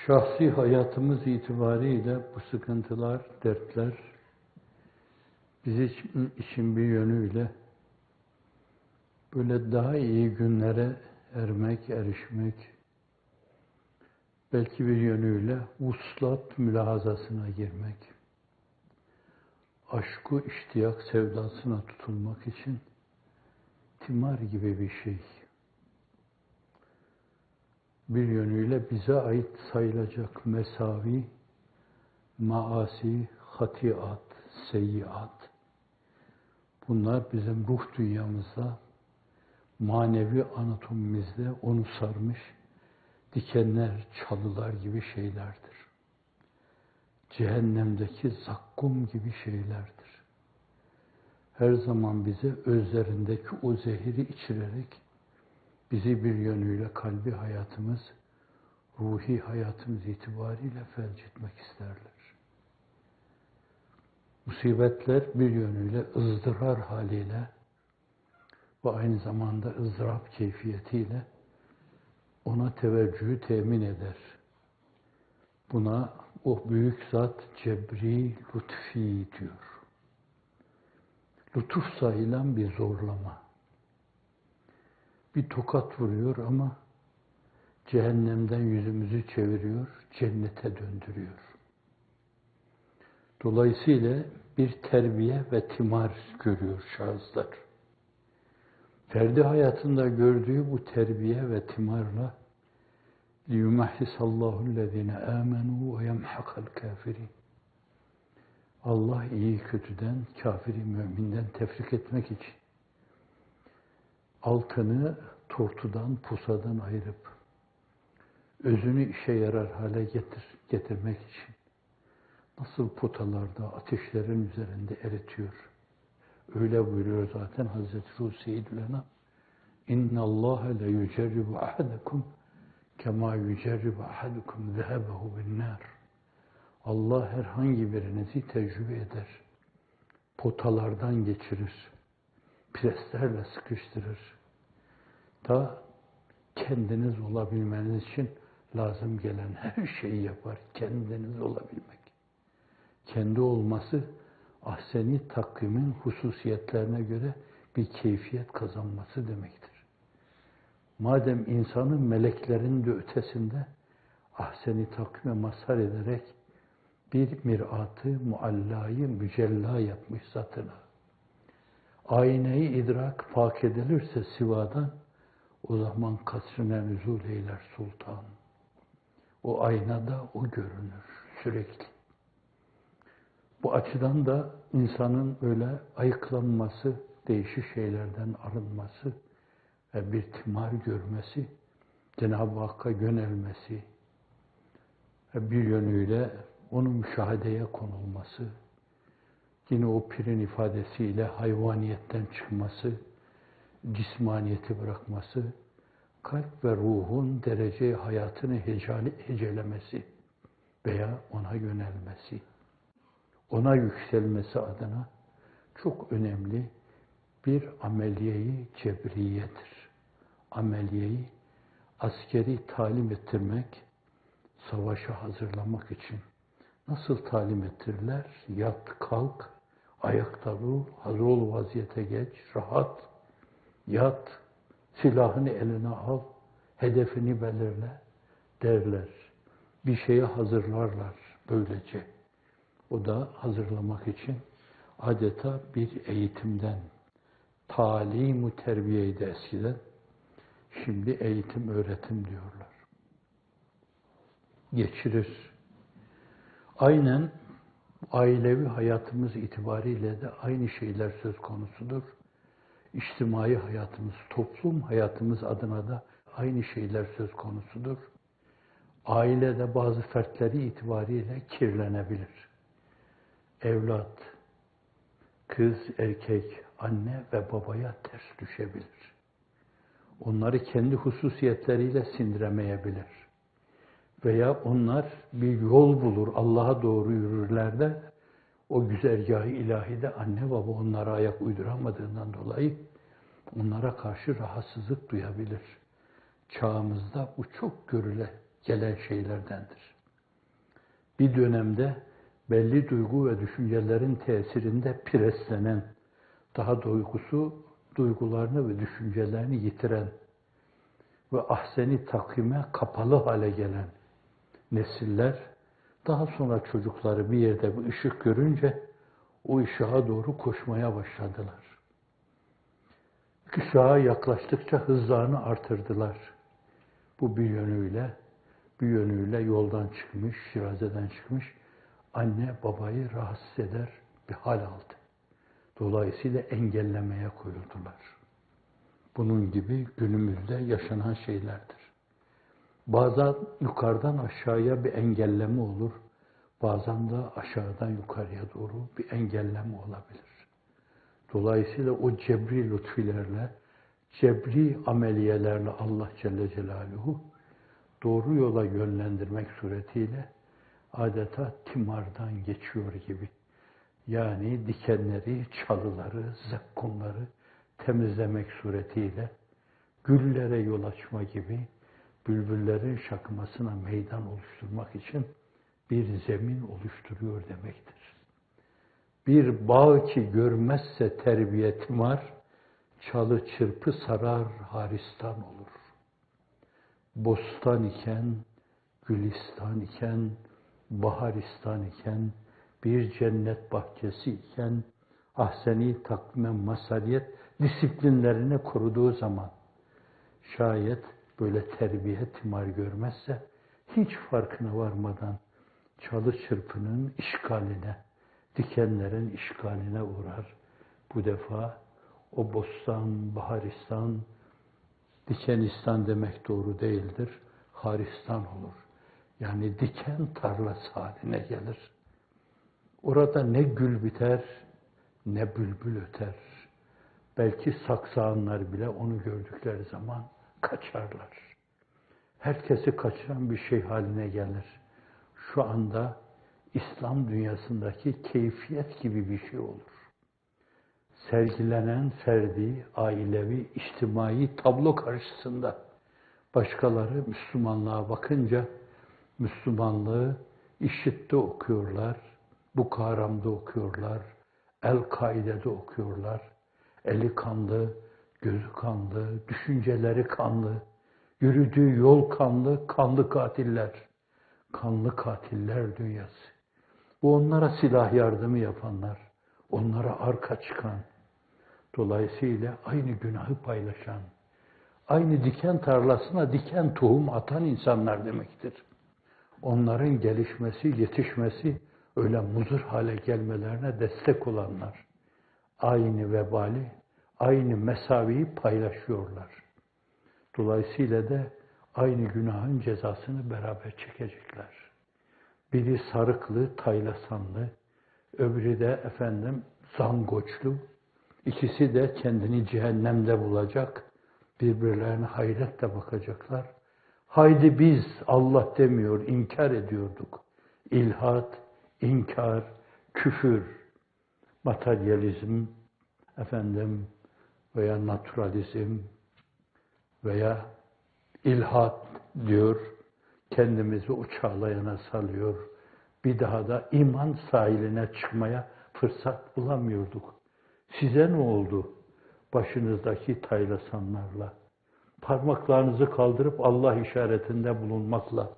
Şahsi hayatımız itibariyle bu sıkıntılar, dertler bizim için bir yönüyle böyle daha iyi günlere erişmek, belki bir yönüyle vuslat mülahazasına girmek, aşk-ı iştiyak sevdasına tutulmak için timar gibi bir şey. Bir yönüyle bize ait sayılacak mesavi, maasi, hatiat, seyyiat. Bunlar bizim ruh dünyamızda, manevi anatomimizde onu sarmış dikenler, çalılar gibi şeylerdir. Cehennemdeki zakkum gibi şeylerdir. Her zaman bize özlerindeki o zehiri içirerek bizi bir yönüyle kalbi hayatımız, ruhi hayatımız itibariyle felç etmek isterler. Musibetler bir yönüyle ızdırar haliyle ve aynı zamanda ızdırap keyfiyetiyle ona teveccühü temin eder. Buna o büyük zat cebri, lütfi diyor. Lütuf sayılan bir zorlama. Bir tokat vuruyor ama cehennemden yüzümüzü çeviriyor, cennete döndürüyor. Dolayısıyla bir terbiye ve timar görüyor şahıslar. Ferdi hayatında gördüğü bu terbiye ve timarla لِيُمَحِّسَ اللّٰهُ الَّذ۪ينَ آمَنُوا وَيَمْحَقَ الْكَافِرِينَ Allah iyi kötüden, kafiri müminden tefrik etmek için altını tortudan, pusadan ayırıp özünü işe yarar hale getirmek için nasıl potalarda, ateşlerin üzerinde eritiyor. Öyle buyuruyor zaten Hazreti Ruh Seyyidül Enam. İnna Allah la yucerribu ahadakum kema yucerribu ahadukum zehebehu bin nar. Allah herhangi birinizi tecrübe eder. Potalardan geçirir. Preslerle sıkıştırır. Da kendiniz olabilmeniz için lazım gelen her şeyi yapar. Kendiniz olabilmek. Kendi olması ahseni takvimin hususiyetlerine göre bir keyfiyet kazanması demektir. Madem insanın meleklerin de ötesinde ahseni takvime mazhar ederek bir mirat-ı muallayı mücella yapmış zatına. Ayneyi idrak fark edilirse sivadan, o zaman kasrine nüzul eyler sultan. O aynada o görünür sürekli. Bu açıdan da insanın öyle ayıklanması, değişik şeylerden arınması ve bir timar görmesi, Cenab-ı Hakk'a yönelmesi ve bir yönüyle onun müşahedeye konulması, yine o pirin ifadesiyle hayvaniyetten çıkması, cismaniyeti bırakması, kalp ve ruhun derece hayatını hecelemesi veya ona yönelmesi, ona yükselmesi adına çok önemli bir ameliyeyi cebriyedir. Ameliyeyi askeri talim ettirmek, savaşa hazırlamak için. Nasıl talim ettirirler? Yat, kalk, ayakta dur, hazır ol vaziyete geç, rahat, yat, silahını eline al, hedefini belirle derler. Bir şeye hazırlarlar böylece. O da hazırlamak için adeta bir eğitimden, talim-i terbiyeydi eskiden, şimdi eğitim, öğretim diyorlar. Geçirir. Aynen ailevi hayatımız itibariyle de aynı şeyler söz konusudur. İçtimai hayatımız, toplum hayatımız adına da aynı şeyler söz konusudur. Ailede bazı fertleri itibariyle kirlenebilir. Evlat, kız, erkek, anne ve babaya ters düşebilir. Onları kendi hususiyetleriyle sindiremeyebilir. Veya onlar bir yol bulur, Allah'a doğru yürürler de o güzergâh-ı ilahide anne baba onlara ayak uyduramadığından dolayı onlara karşı rahatsızlık duyabilir. Çağımızda bu çok gelen şeylerdendir. bir dönemde belli duygu ve düşüncelerin tesirinde preslenen, daha duygularını ve düşüncelerini yitiren ve ahseni takvime kapalı hale gelen nesiller, daha sonra çocukları bir yerde bir ışık görünce o ışığa doğru koşmaya başladılar. Işığa yaklaştıkça hızlarını artırdılar. Bu bir yönüyle yoldan çıkmış, şirazeden çıkmış, anne babayı rahatsız eder bir hal aldı. Dolayısıyla engellemeye koyuldular. Bunun gibi günümüzde yaşanan şeylerdir. Bazen yukarıdan aşağıya bir engelleme olur, bazen de aşağıdan yukarıya doğru bir engelleme olabilir. Dolayısıyla o cebri lütfilerle, cebri ameliyelerle Allah Celle Celaluhu doğru yola yönlendirmek suretiyle adeta timardan geçiyor gibi. Yani dikenleri, çalıları, zakkumları temizlemek suretiyle güllere yol açma gibi bülbüllerin şakmasına meydan oluşturmak için bir zemin oluşturuyor demektir. Bir bağ ki görmezse terbiye timar, çalı çırpı sarar haristan olur. Bostan iken, gülistan iken, baharistan iken, bir cennet bahçesi iken, ahseni takvime masaliyet disiplinlerini koruduğu zaman, şayet böyle terbiye timar görmezse, hiç farkına varmadan çalı çırpının işgaline, dikenlerin işgaline uğrar. Bu defa o bostan, baharistan, dikenistan demek doğru değildir. Haristan olur. Yani diken tarlası haline gelir. Orada ne gül biter, ne bülbül öter. Belki saksağanlar bile onu gördükleri zaman kaçarlar. Herkesi kaçıran bir şey haline gelir. Şu anda İslam dünyasındaki keyfiyet gibi bir şey olur. Sergilenen ferdi, ailevi, içtimai tablo karşısında başkaları Müslümanlığa bakınca Müslümanlığı IŞİD'de okuyorlar, Bukharam'da okuyorlar, El-Kaide'de okuyorlar. Eli kanlı, gözü kanlı, düşünceleri kanlı, yürüdüğü yol kanlı, kanlı katiller. Kanlı katiller dünyası. Bu onlara silah yardımı yapanlar, onlara arka çıkan, dolayısıyla aynı günahı paylaşan, aynı diken tarlasına diken tohum atan insanlar demektir. Onların gelişmesi, yetişmesi, öyle muzır hale gelmelerine destek olanlar, aynı vebali, aynı mesaviyi paylaşıyorlar. Dolayısıyla da aynı günahın cezasını beraber çekecekler. Biri sarıklı, taylasanlı, öbürü de zangoçlu. İkisi de kendini cehennemde bulacak. Birbirlerine hayretle bakacaklar. Haydi biz Allah demiyor, inkar ediyorduk. İlhat, inkar, küfür, materyalizm, veya naturalizm veya ilhat diyor. Kendimizi uçağlayana salıyor. Bir daha da iman sahiline çıkmaya fırsat bulamıyorduk. Size ne oldu başınızdaki taylasanlarla? Parmaklarınızı kaldırıp Allah işaretinde bulunmakla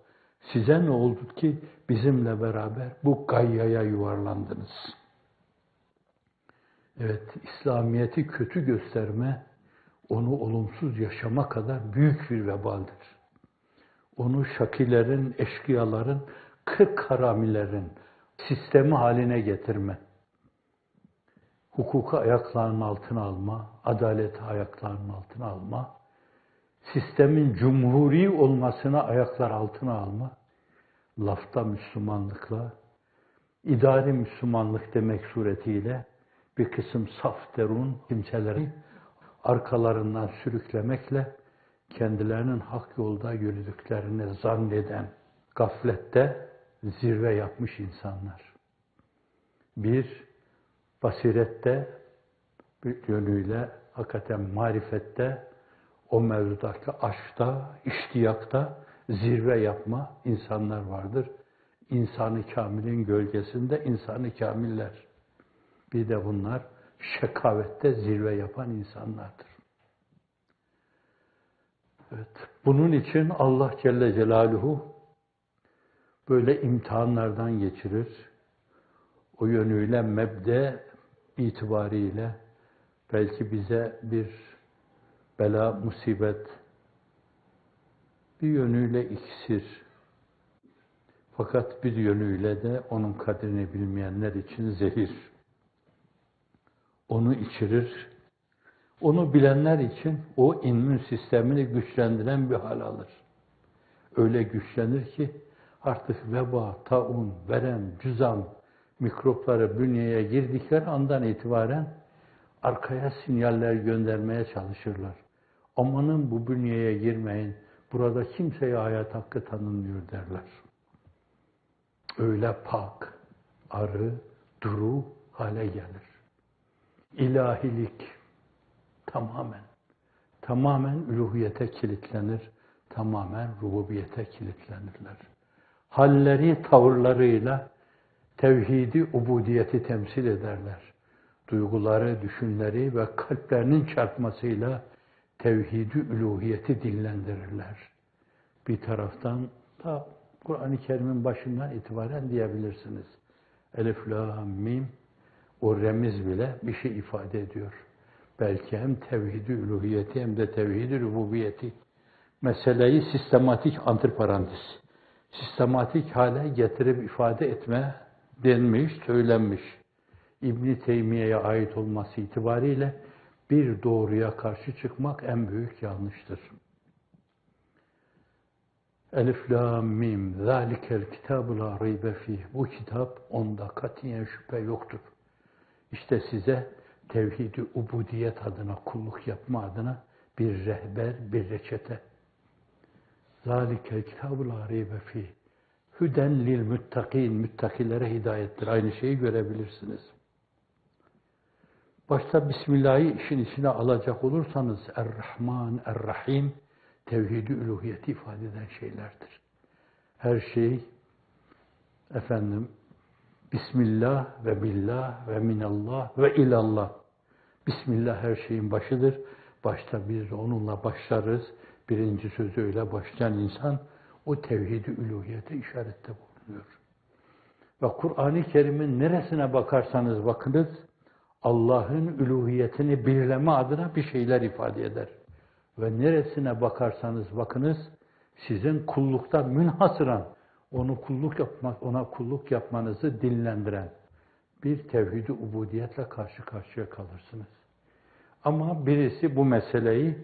size ne oldu ki bizimle beraber bu gayyaya yuvarlandınız? Evet, İslamiyet'i kötü gösterme, onu olumsuz yaşama kadar büyük bir vebaldir. Onu şakilerin, eşkıyaların, kırk haramilerin sistemi haline getirme. Hukuku ayaklarının altına alma, adaleti ayaklarının altına alma, sistemin cumhuri olmasına ayaklar altına alma, lafta Müslümanlıkla, idari Müslümanlık demek suretiyle bir kısım saf derun kimseleri arkalarından sürüklemekle kendilerinin hak yolda yürüdüklerini zanneden gaflette zirve yapmış insanlar. Bir, basirette bir yönüyle hakikaten marifette o mevzudaki aşkta, iştiyakta zirve yapma insanlar vardır. İnsan-ı Kamil'in gölgesinde insan-ı kamiller. Bir de bunlar şekavette zirve yapan insanlardır. Evet. Bunun için Allah Celle Celaluhu böyle imtihanlardan geçirir. O yönüyle mebde itibariyle belki bize bir bela, musibet, bir yönüyle iksir. Fakat bir yönüyle de onun kadrini bilmeyenler için zehir. Onu içirir. Onu bilenler için o immün sistemini güçlendiren bir hal alır. Öyle güçlenir ki artık veba, taun, verem, cüzam mikropları bünyeye girdikleri andan itibaren arkaya sinyaller göndermeye çalışırlar. Amanın bu bünyeye girmeyin, burada kimseye hayat hakkı tanınmıyor derler. Öyle pak, arı, duru hale gelir. İlahilik tamamen üluhiyete kilitlenir, tamamen rububiyete kilitlenirler. Halleri, tavırlarıyla tevhidi, ubudiyeti temsil ederler. Duyguları, düşünleri ve kalplerinin çarpmasıyla tevhidi, üluhiyeti dillendirirler. Bir taraftan da Kur'an-ı Kerim'in başından itibaren diyebilirsiniz. Elif, lam, mim, o remiz bile bir şey ifade ediyor. Belki hem tevhid-i üluhiyeti hem de tevhid-i rububiyeti. Meseleyi sistematik antiparantez, sistematik hale getirip ifade etme denmiş, söylenmiş. İbn-i Teymiye'ye ait olması itibariyle bir doğruya karşı çıkmak en büyük yanlıştır. Elif, lam, mim, zâlikel kitâbu lâ raybe fîh. Bu kitap, onda katiyen şüphe yoktur. İşte size tevhid-i ubudiyet adına, kulluk yapma adına bir rehber, bir reçete. Zâlikel kitâbu lâ raybe fîh. Hüden lil müttakîn, müttakilere hidayettir. Aynı şeyi görebilirsiniz. Başta Bismillah'ı işin içine alacak olursanız Er-Rahman, Er-Rahim, tevhid-i üluhiyeti ifade eden şeylerdir. Her şey, Bismillah ve billah ve minallah ve ilallah. Bismillah her şeyin başıdır. Başta biz de onunla başlarız. Birinci sözü öyle başlayan insan o tevhid-i üluhiyete işarette bulunuyor. Ve Kur'an-ı Kerim'in neresine bakarsanız bakınız, Allah'ın üluhiyetini birleme adına bir şeyler ifade eder. Ve neresine bakarsanız bakınız, sizin kullukta münhasıran, ona kulluk yapmanızı dinlendiren bir tevhid-i ubudiyetle karşı karşıya kalırsınız. Ama birisi bu meseleyi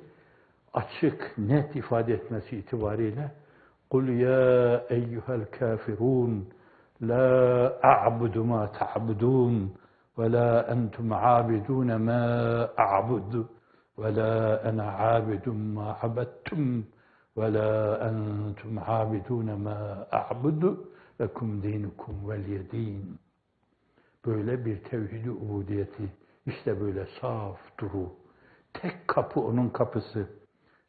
açık, net ifade etmesi itibariyle قُلْ يَا اَيُّهَا الْكَافِرُونَ لَا أَعْبُدُ مَا تَعْبُدُونَ وَلَا أَنْتُمْ عَابِدُونَ مَا أَعْبُدُ وَلَا أَنَا عَابِدٌ مَا عَبَدْتُمْ وَلَا أَنْتُمْ عَابِدُونَ مَا أَعْبُدُ لَكُمْ دِينُكُمْ وَلِيَ دِينِ. Böyle bir tevhid-i ubudiyeti, işte böyle saf duru, tek kapı onun kapısı.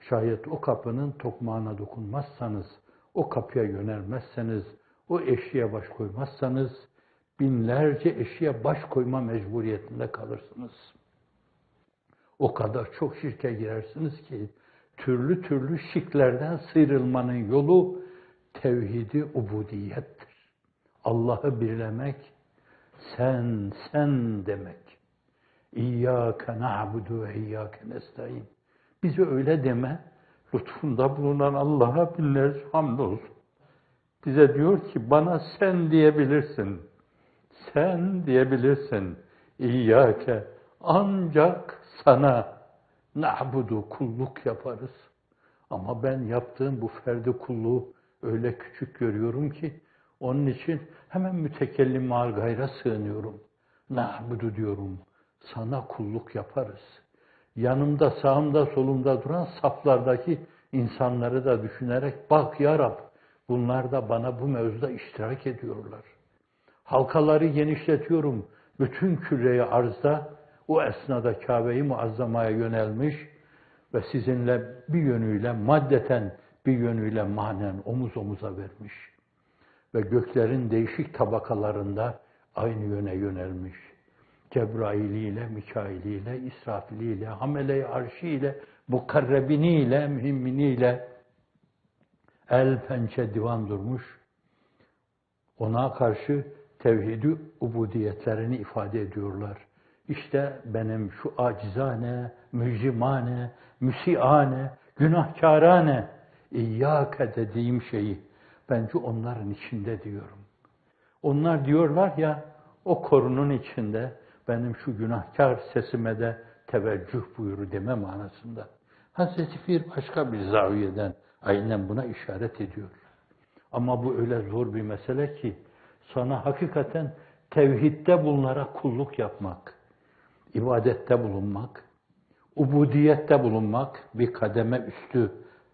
Şayet o kapının tokmağına dokunmazsanız, o kapıya yönelmezseniz, o eşiğe baş koymazsanız, binlerce eşiğe baş koyma mecburiyetinde kalırsınız. O kadar çok şirke girersiniz ki, türlü türlü şirklerden sıyrılmanın yolu tevhid-i ubudiyettir. Allah'ı birlemek, sen demek. İyyâke na'budu ve iyyâke nestaîn. Bize öyle deme, lütfunda bulunan Allah'a binlerce hamdolsun. Bize diyor ki, bana sen diyebilirsin. Sen diyebilirsin. İyyâke, ancak sana na'budu, kulluk yaparız. Ama ben yaptığım bu ferdi kulluğu öyle küçük görüyorum ki, onun için hemen mütekellim mal gayra sığınıyorum. Na'budu diyorum. Sana kulluk yaparız. Yanımda, sağımda, solumda duran saflardaki insanları da düşünerek, bak ya Rab, bunlar da bana bu mevzuda iştirak ediyorlar. Halkaları genişletiyorum. Bütün küre-i arzda o esnada Kabe-i Muazzama'ya yönelmiş ve sizinle bir yönüyle maddeten, bir yönüyle manen omuz omuza vermiş. ve göklerin değişik tabakalarında aynı yöne yönelmiş. Cebrail'iyle, Mikail'iyle, İsrafil'iyle, Hamele-i Arşi'yle, Mukarrebiniyle, Mühimminiyle el pençe divan durmuş. Ona karşı tevhid-i ubudiyetlerini ifade ediyorlar. İşte benim şu acizane, mücrimane, müsiane, günahkarane, İyyâke dediğim şeyi bence onların içinde diyorum. Onlar diyorlar ya, o korunun içinde benim şu günahkar sesime de teveccüh buyuru deme manasında. Hazreti Pir başka bir zaviyeden aynen buna işaret ediyor. Ama bu öyle zor bir mesele ki sana hakikaten tevhidde bunlara kulluk yapmak, ibadette bulunmak, ubudiyette bulunmak, bir kademe üstü,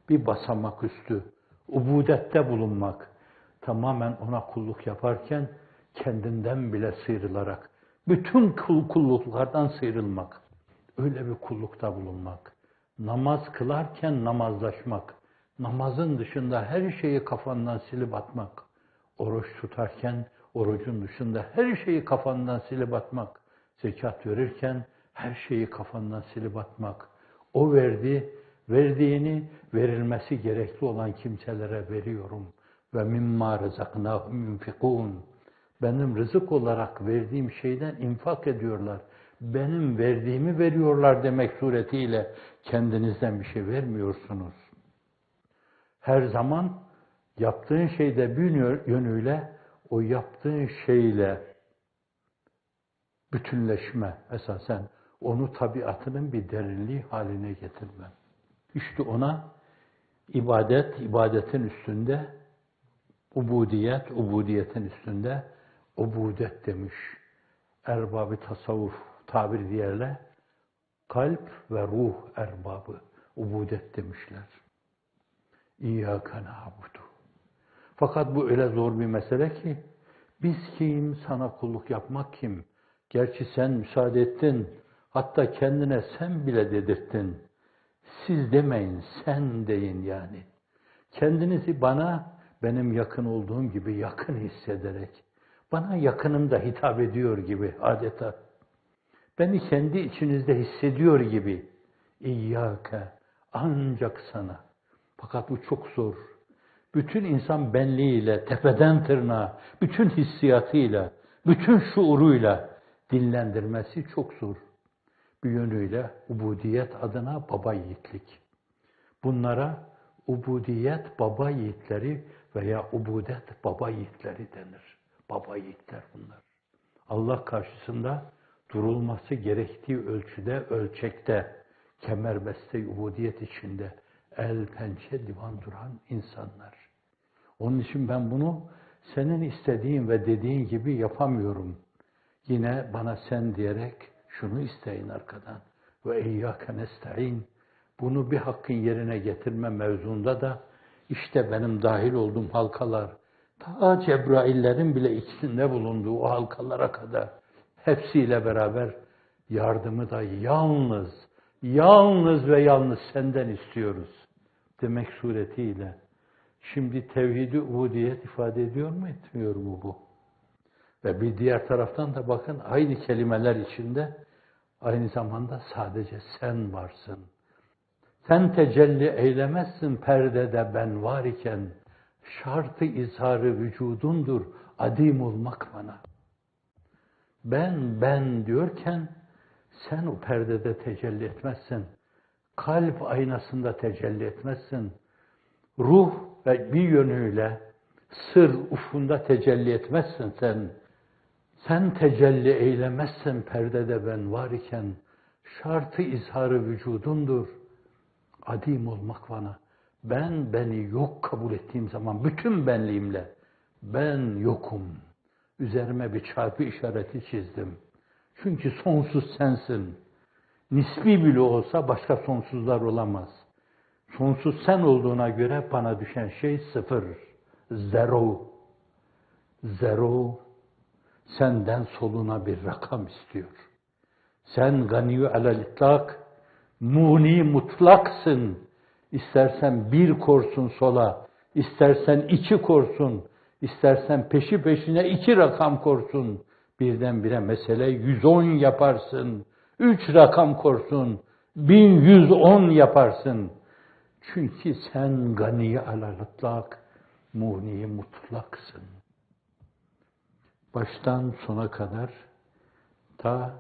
bir basamak üstü, ubudette bulunmak, tamamen ona kulluk yaparken kendinden bile sıyrılarak, bütün kulluklardan sıyrılmak, öyle bir kullukta bulunmak, namaz kılarken namazlaşmak, namazın dışında her şeyi kafandan silip atmak, oruç tutarken orucun dışında her şeyi kafandan silip atmak, zekat verirken her şeyi kafandan silip atmak, o verdiğini verilmesi gerekli olan kimselere veriyorum. Ve mimma rezaknahum yunfikun. Benim rızık olarak verdiğim şeyden infak ediyorlar. Benim verdiğimi veriyorlar demek suretiyle kendinizden bir şey vermiyorsunuz. Her zaman yaptığın şeyde bir yönüyle o yaptığın şeyle bütünleşme esasen onu tabiatının bir derinliği haline getirme. İşte ona ibadet, ibadetin üstünde ubudiyet, ubudiyetin üstünde ubudet demiş. Erbab-ı tasavvuf tabir diğerle kalp ve ruh erbabı ubudet demişler. İyyâke na'budu. Fakat bu öyle zor bir mesele ki biz kim, sana kulluk yapmak kim? Gerçi sen müsaade ettin, hatta kendine sen bile dedirttin. Siz demeyin, sen deyin yani. Kendinizi bana, benim yakın olduğum gibi yakın hissederek, bana yakınım da hitap ediyor gibi adeta, beni kendi içinizde hissediyor gibi, İyyâke, ancak sana. Fakat bu çok zor. Bütün insan benliğiyle, tepeden tırnağa, bütün hissiyatıyla, bütün şuuruyla dinlendirmesi çok zor. Bir yönüyle ubudiyet adına baba yiğitlik. Bunlara ubudiyet baba yiğitleri veya ubudet baba yiğitleri denir. Baba yiğitler bunlar. Allah karşısında durulması gerektiği ölçüde, ölçekte, kemerbeste ubudiyet içinde el pençe divan duran insanlar. Onun için ben bunu senin istediğin ve dediğin gibi yapamıyorum. Yine bana sen diyerek şunu isteyin arkadan. Ve iyyâke nesta'in. Bunu bir hakkın yerine getirme mevzunda da işte benim dahil olduğum halkalar, ta Cebraillerin bile içinde bulunduğu o halkalara kadar hepsiyle beraber yardımı da yalnız ve yalnız senden istiyoruz demek suretiyle. Şimdi tevhid-i ubudiyet ifade ediyor mu, etmiyor mu bu? Ve bir diğer taraftan da bakın aynı kelimeler içinde aynı zamanda sadece sen varsın. Sen tecelli eylemezsin perdede ben var iken, şart-ı izharı vücudundur adim olmak bana. Ben diyorken sen o perdede tecelli etmezsin. Kalp aynasında tecelli etmezsin. Ruh ve bir yönüyle sır ufkunda tecelli etmezsin sen. Sen tecelli eylemezsen perdede ben var iken, şart-ı izharı vücudundur. Adim olmak bana. Beni yok kabul ettiğim zaman bütün benliğimle ben yokum. Üzerime bir çarpı işareti çizdim. Çünkü sonsuz sensin. Nisbi bile olsa başka sonsuzlar olamaz. Sonsuz sen olduğuna göre bana düşen şey sıfır. Zero. Zero. Senden soluna bir rakam istiyor. Sen ganiyü alel itlak, muni mutlaksın. İstersen bir korsun sola, istersen iki korsun, İstersen peşi peşine 2 rakam korsun. Birdenbire mesele 110 yaparsın. 3 rakam korsun. 1110 yaparsın. Çünkü sen gani alal-ıtlak, muğni mutlaksın. Baştan sona kadar ta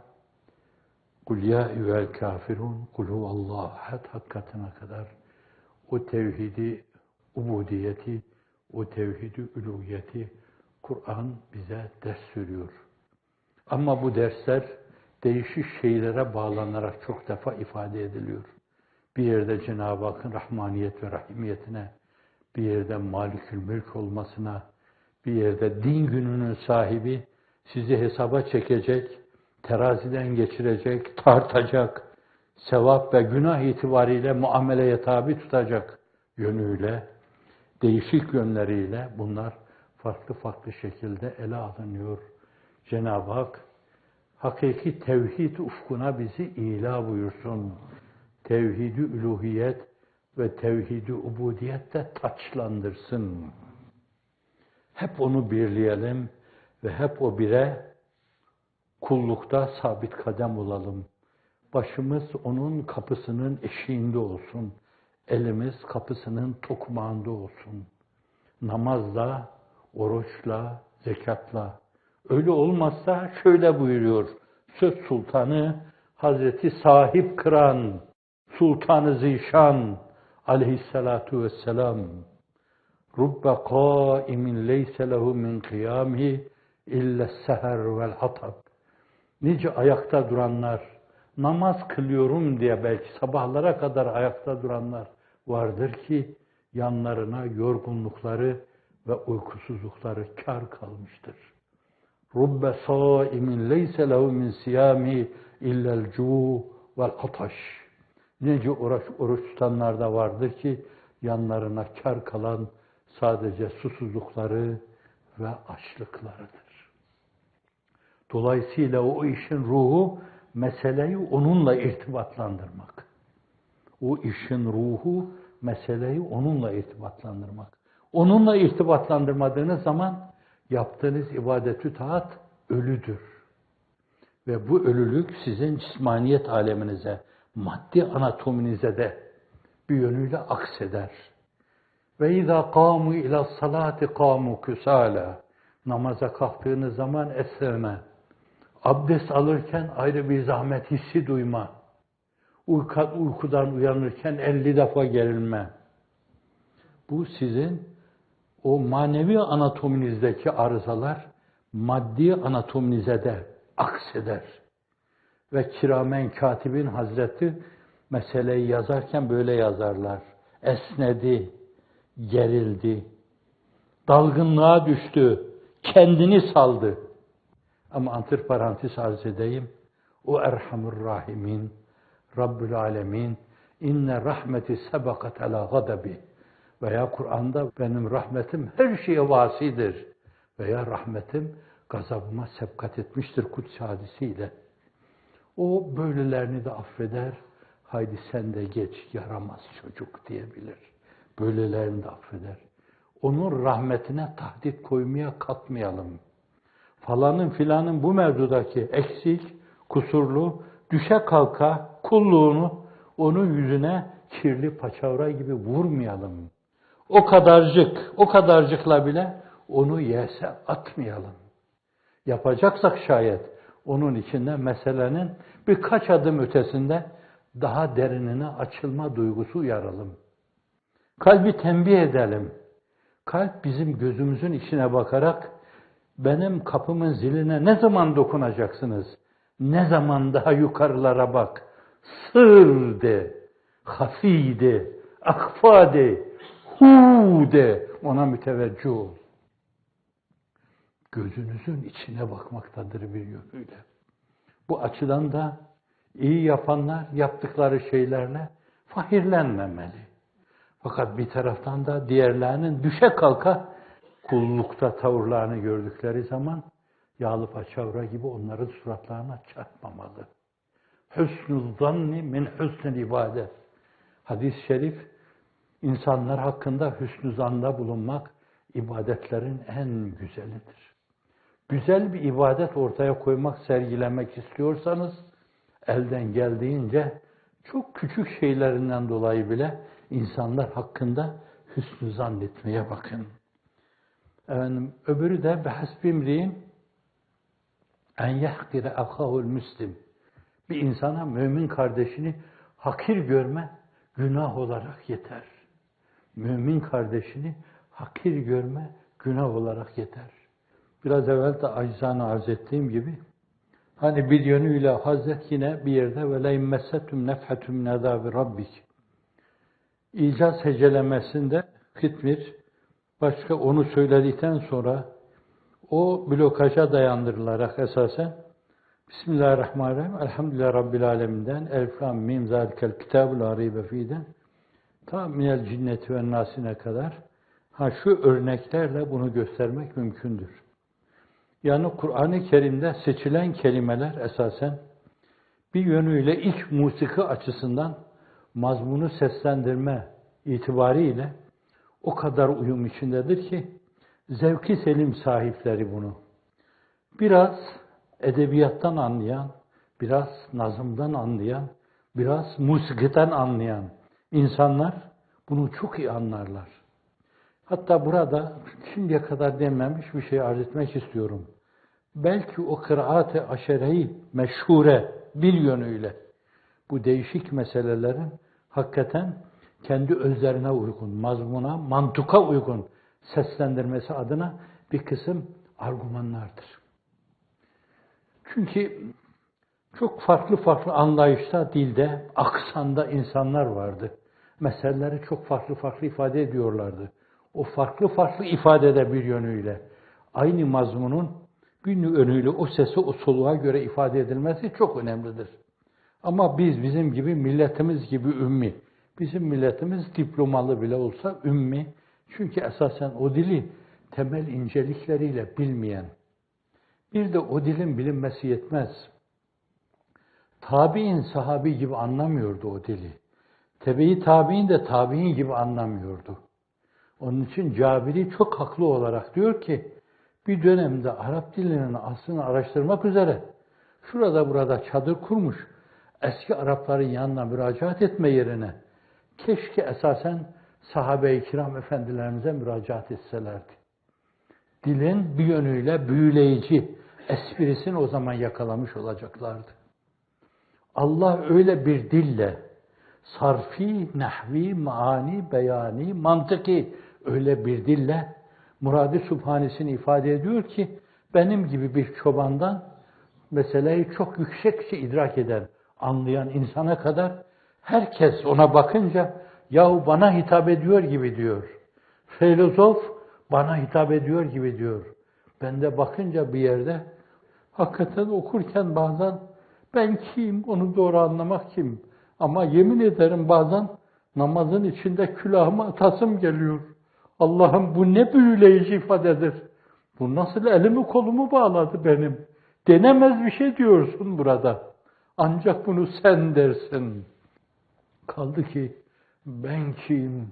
Kul ya eyyuhel kafirun, kul huvallahu ahad hakikatine kadar o tevhidi, ubudiyeti, o tevhidi, uluhiyeti Kur'an bize ders veriyor. Ama bu dersler değişik şeylere bağlanarak çok defa ifade ediliyor. Bir yerde Cenab-ı Hakk'ın rahmaniyet ve rahimiyetine, bir yerde Malikül Mülk olmasına, bir yerde din gününün sahibi sizi hesaba çekecek, teraziden geçirecek, tartacak, sevap ve günah itibariyle muameleye tabi tutacak yönüyle, değişik yönleriyle bunlar farklı farklı şekilde ele alınıyor. Cenab-ı Hak hakiki tevhid ufkuna bizi ila buyursun. Tevhid-i üluhiyet ve tevhid-i ubudiyet de taçlandırsın. Hep onu birleyelim ve hep o bire kullukta sabit kadem olalım. Başımız onun kapısının eşiğinde olsun. Elimiz kapısının tokmağında olsun. Namazla, oruçla, zekatla. Öyle olmazsa şöyle buyuruyor. Söz sultanı Hazreti Sahip Kıran, Sultan-ı Zişan aleyhissalatu vesselam. Rubbe qaimin leyse lehu min kıyamihi illa seher vel hatab. Nice ayakta duranlar, namaz kılıyorum diye belki sabahlara kadar ayakta duranlar vardır ki yanlarına yorgunlukları ve uykusuzlukları kar kalmıştır. Rubbe saimin leyse lehu min siyami illel cu' vel ataş. Nice oruç tutanlar da vardır ki yanlarına kar kalan sadece susuzlukları ve açlıklarıdır. Dolayısıyla o işin ruhu meseleyi onunla irtibatlandırmak. O işin ruhu meseleyi onunla irtibatlandırmak. Onunla irtibatlandırmadığınız zaman yaptığınız ibadetü taat ölüdür. Ve bu ölülük sizin cismaniyet aleminize, maddi anatominize de bir yönüyle akseder. Ve izâ kâmû ilâ salâti kâmû küsâlâ. Namaza kalktığınız zaman esreme. Abdest alırken ayrı bir zahmet hissi duyma. Uykudan uyanırken 50 defa gerilme. Bu sizin o manevi anatominizdeki arızalar maddi anatominize de akseder. Ve Kiramen Katibin Hazreti meseleyi yazarken böyle yazarlar. Esnedi, gerildi, dalgınlığa düştü, kendini saldı. Ama antiparantez arz edeyim. O Erhamur Rahimin, Rabbül Alemin, inne rahmeti sebakat ala gadabi. Veya Kur'an'da benim rahmetim her şeye vasidir. Veya rahmetim gazabıma sebkat etmiştir kutsi hadisiyle. O böylelerini de affeder. Haydi sen de geç yaramaz çocuk diyebilir. Böylelerini de affeder. Onun rahmetine tahdit koymaya kalkmayalım. Falanın filanın bu mevzudaki eksik, kusurlu, düşe kalka kulluğunu onun yüzüne kirli paçavra gibi vurmayalım. O kadarcıkla bile onu yese atmayalım. Yapacaksak şayet onun içinde meselenin birkaç adım ötesinde daha derinine açılma duygusu uyaralım. Kalbi tembih edelim. Kalp bizim gözümüzün içine bakarak benim kapımın ziline ne zaman dokunacaksınız? Ne zaman daha yukarılara bak? Sır de, hafi de, akfa de, hu de, ona müteveccih ol. Gözünüzün içine bakmaktadır bir yönüyle. Bu açıdan da iyi yapanlar yaptıkları şeylerle fahirlenmemeli. Fakat bir taraftan da diğerlerinin düşe kalka kullukta tavırlarını gördükleri zaman yağlı paçavra gibi onların suratlarına çarpmamalı. Hüsnü zanni min hüsnül ibadet. Hadis-i şerif, insanlar hakkında hüsnü zanda bulunmak, ibadetlerin en güzelidir. Güzel bir ibadet ortaya koymak, sergilemek istiyorsanız, elden geldiğince çok küçük şeylerinden dolayı bile insanlar hakkında hüsnü zannetmeye bakın. Öbürü de behasbimri'in en yehkire ahahul müslim. Bir insana mümin kardeşini hakir görme günah olarak yeter. Mümin kardeşini hakir görme günah olarak yeter. Biraz evvel de acizane arz ettiğim gibi, hani bir yönüyle Hazret yine bir yerde ve leyn messetum nefhatum min azabi rabbik. İcaz hecelemesinde Hıtmir başka onu söyledikten sonra o blokaja dayandırılarak esasen Bismillahirrahmanirrahim. Elhamdülillahi Rabbil Aleminden Elif Lam Mim Zalikel Kitabul La Reybe Fi'den ta minel cinneti ve nasine kadar şu örneklerle bunu göstermek mümkündür. Yani Kur'an-ı Kerim'de seçilen kelimeler esasen bir yönüyle ilk musiki açısından mazmunu seslendirme itibariyle o kadar uyum içindedir ki zevki selim sahipleri bunu biraz edebiyattan anlayan, biraz nazımdan anlayan, biraz musikiden anlayan insanlar bunu çok iyi anlarlar. Hatta burada şimdiye kadar denmemiş bir şey arz etmek istiyorum. Belki o kıraat-ı aşereyi meşhure bir yönüyle bu değişik meselelerin hakikaten kendi özlerine uygun, mazmuna, mantıka uygun seslendirmesi adına bir kısım argümanlardır. Çünkü çok farklı anlayışta, dilde, aksanda insanlar vardı. Meseleleri çok farklı ifade ediyorlardı. O farklı ifadede bir yönüyle aynı mazmunun bir yönüyle o sesi, o soluğa göre ifade edilmesi çok önemlidir. Ama bizim gibi milletimiz gibi ümmi. Bizim milletimiz diplomalı bile olsa ümmi. Çünkü esasen o dili temel incelikleriyle bilmeyen. Bir de o dilin bilinmesi yetmez. Tabi'in sahabi gibi anlamıyordu o dili. Tebe-i tabi'in de tabi'in gibi anlamıyordu. Onun için Cabiri çok haklı olarak diyor ki, bir dönemde Arap dilinin aslını araştırmak üzere şurada burada çadır kurmuş eski Arapların yanına müracaat etme yerine keşke esasen sahabe-i kiram efendilerimize müracaat etselerdi. Dilin bir yönüyle büyüleyici esprisini o zaman yakalamış olacaklardı. Allah öyle bir dille sarfi, nahvi, maani, beyani, mantıki öyle bir dille Murad-ı Sübhanesini ifade ediyor ki benim gibi bir çobandan meseleyi çok yüksekçe idrak eden, anlayan insana kadar herkes ona bakınca yahu bana hitap ediyor gibi diyor. Filozof bana hitap ediyor gibi diyor. Ben de bakınca bir yerde hakikaten okurken bazen ben kim, onu doğru anlamak kim? Ama yemin ederim bazen namazın içinde külahımı atasım geliyor. Allah'ım bu ne büyüleyici ifadedir. Bu nasıl elimi kolumu bağladı benim. Denemez bir şey diyorsun burada. Ancak bunu sen dersin. Kaldı ki ben kim?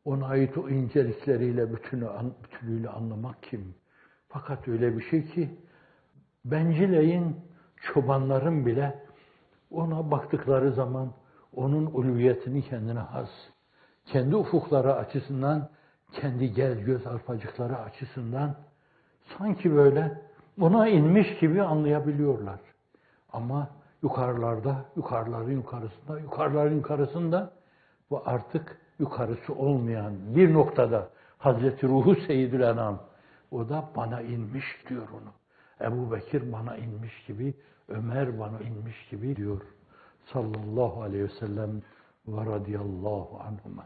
Ona ait o incelikleriyle bütünüyle anlamak kim? Fakat öyle bir şey ki bencileyin, çobanların bile ona baktıkları zaman onun ulviyetini kendine has, kendi ufukları açısından, kendi göz arpacıkları açısından sanki böyle ona inmiş gibi anlayabiliyorlar. Ama yukarıların yukarısında ve artık yukarısı olmayan bir noktada Hazreti Ruhu Seyyidül Enam, o da bana inmiş diyor onu. Ebu Bekir bana inmiş gibi, Ömer bana inmiş gibi diyor. Sallallahu aleyhi ve sellem ve radıyallahu anhuma.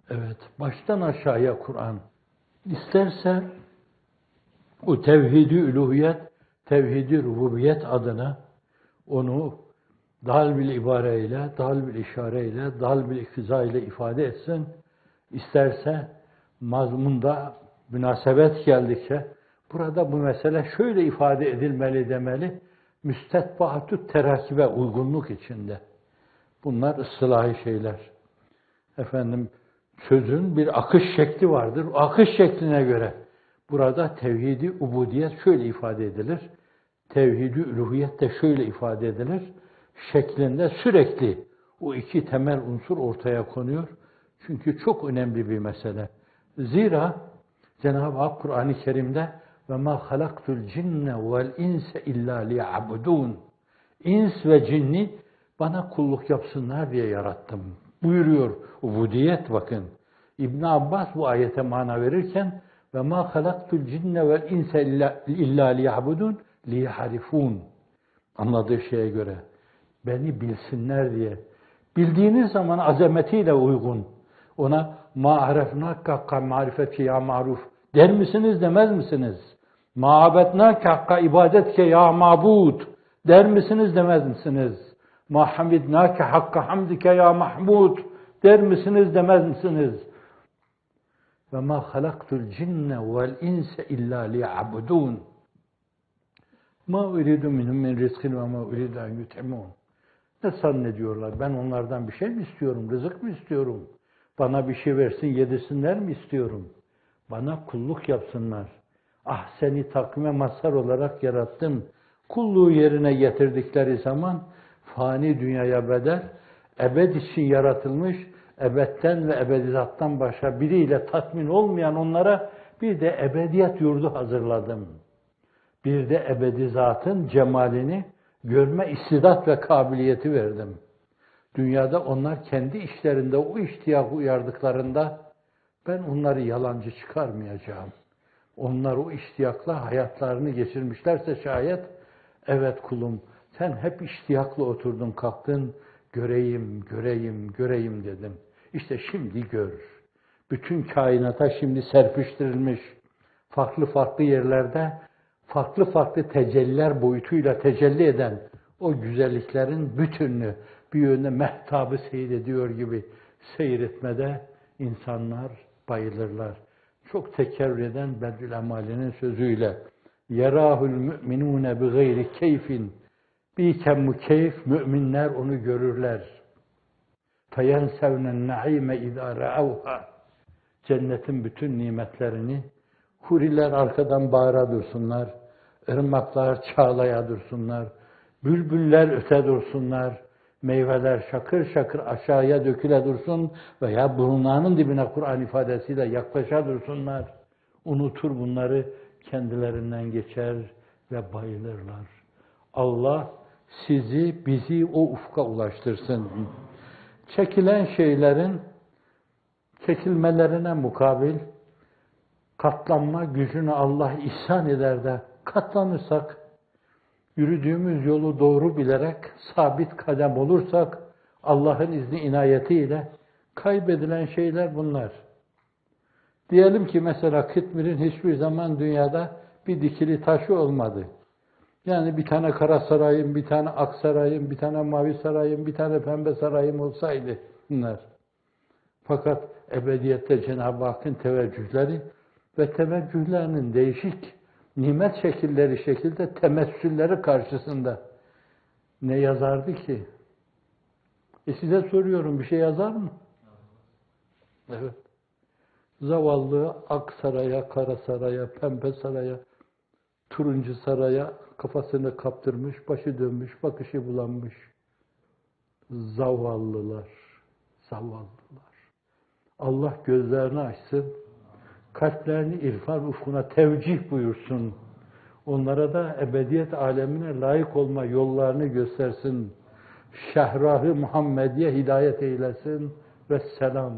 Evet, baştan aşağıya Kur'an isterse o tevhid-i üluhiyet, tevhid-i rububiyet adına onu dal bil ibareyle, dal bil işareyle, dal bil iktiza ile ifade etsin. İsterse mazmunda münasebet geldikçe burada bu mesele şöyle ifade edilmeli demeli. Müstetbaatü terakibe uygunluk içinde. Bunlar ıslahi şeyler. Sözün bir akış şekli vardır. O akış şekline göre burada tevhid-i ubudiyet şöyle ifade edilir. Tevhid-i üluhiyet de şöyle ifade edilir. Şeklinde sürekli o iki temel unsur ortaya konuyor. Çünkü çok önemli bir mesele. Zira Cenab-ı Hak Kur'an-ı Kerim'de ve ma halaktul cinne vel inse illa liya'budun. İns ve cinni bana kulluk yapsınlar diye yarattım buyuruyor. Ubudiyet bakın. İbn Abbas bu ayete mana verirken ve ma halaktul cinne vel inse illa liya'budun liyahrifun. Anladığı şeye göre beni bilsinler diye. Bildiğiniz zaman azametiyle uygun. Ona ma arefnâke hakka marifetke ya maruf der misiniz demez misiniz? Ma abednâke hakka ibadetke ya mabud der misiniz demez misiniz? Ma hamidnâke hakka hamdike ya mahmud der misiniz demez misiniz? Ve ma halaktul cinne vel inse illa liya'budun. Ma uridu minhum min rizkin ve ma uridu en yut'imun. Ne zannediyorlar? Ben onlardan bir şey mi istiyorum? Rızık mı istiyorum? Bana bir şey versin, yedirsinler mi istiyorum? Bana kulluk yapsınlar. Ah seni takvime mazhar olarak yarattım. Kulluğu yerine getirdikleri zaman fani dünyaya bedel, ebed için yaratılmış, ebedden ve ebedizattan başka biriyle tatmin olmayan onlara bir de ebediyet yurdu hazırladım. Bir de ebedizatın cemalini görme istidat ve kabiliyeti verdim. Dünyada onlar kendi işlerinde o iştiyakı uyardıklarında ben onları yalancı çıkarmayacağım. Onlar o iştiyakla hayatlarını geçirmişlerse şayet, evet kulum sen hep iştiyakla oturdun kalktın, göreyim, göreyim, göreyim dedim. İşte şimdi gör. Bütün kainata şimdi serpiştirilmiş farklı farklı yerlerde farklı farklı tecelliler boyutuyla tecelli eden o güzelliklerin bütününü bir yönde mehtabı seyrediyor gibi seyretmede insanlar bayılırlar. Çok tekerrür eden Bedrül Emali'nin sözüyle yerahul müminune bi gayri keyfin biken mukeyf müminler onu görürler. Feyensevnen naime izâ re'avha cennetin bütün nimetlerini huriler arkadan bağıra dursunlar, ırmaklar çağlaya dursunlar, bülbüller öte dursunlar, meyveler şakır şakır aşağıya döküle dursun veya burnlarının dibine Kur'an ifadesiyle yaklaşa dursunlar. Unutur bunları, kendilerinden geçer ve bayılırlar. Allah sizi, bizi o ufka ulaştırsın. Çekilen şeylerin çekilmelerine mukabil katlanma gücünü Allah ihsan eder de katlanırsak, yürüdüğümüz yolu doğru bilerek sabit kadem olursak, Allah'ın izni inayetiyle kaybedilen şeyler bunlar. Diyelim ki mesela Kıtmir'in hiçbir zaman dünyada bir dikili taşı olmadı. Yani bir tane kara sarayım, bir tane ak sarayım, bir tane mavi sarayım, bir tane pembe sarayım olsaydı bunlar. Fakat ebediyette Cenab-ı Hakk'ın teveccühleri ve teveccühlerinin değişik nimet şekilleri şekilde temessülleri karşısında ne yazardı ki? Size soruyorum, bir şey yazar mı? Evet. Zavallı ak saraya, kara saraya, pembe saraya, turuncu saraya kafasını kaptırmış, başı dönmüş, bakışı bulanmış. Zavallılar, zavallılar. Allah gözlerini açsın, kalplerini irfan ufkuna tevcih buyursun. Onlara da ebediyet alemine layık olma yollarını göstersin. Şehrahı Muhammediye hidayet eylesin. Vesselam.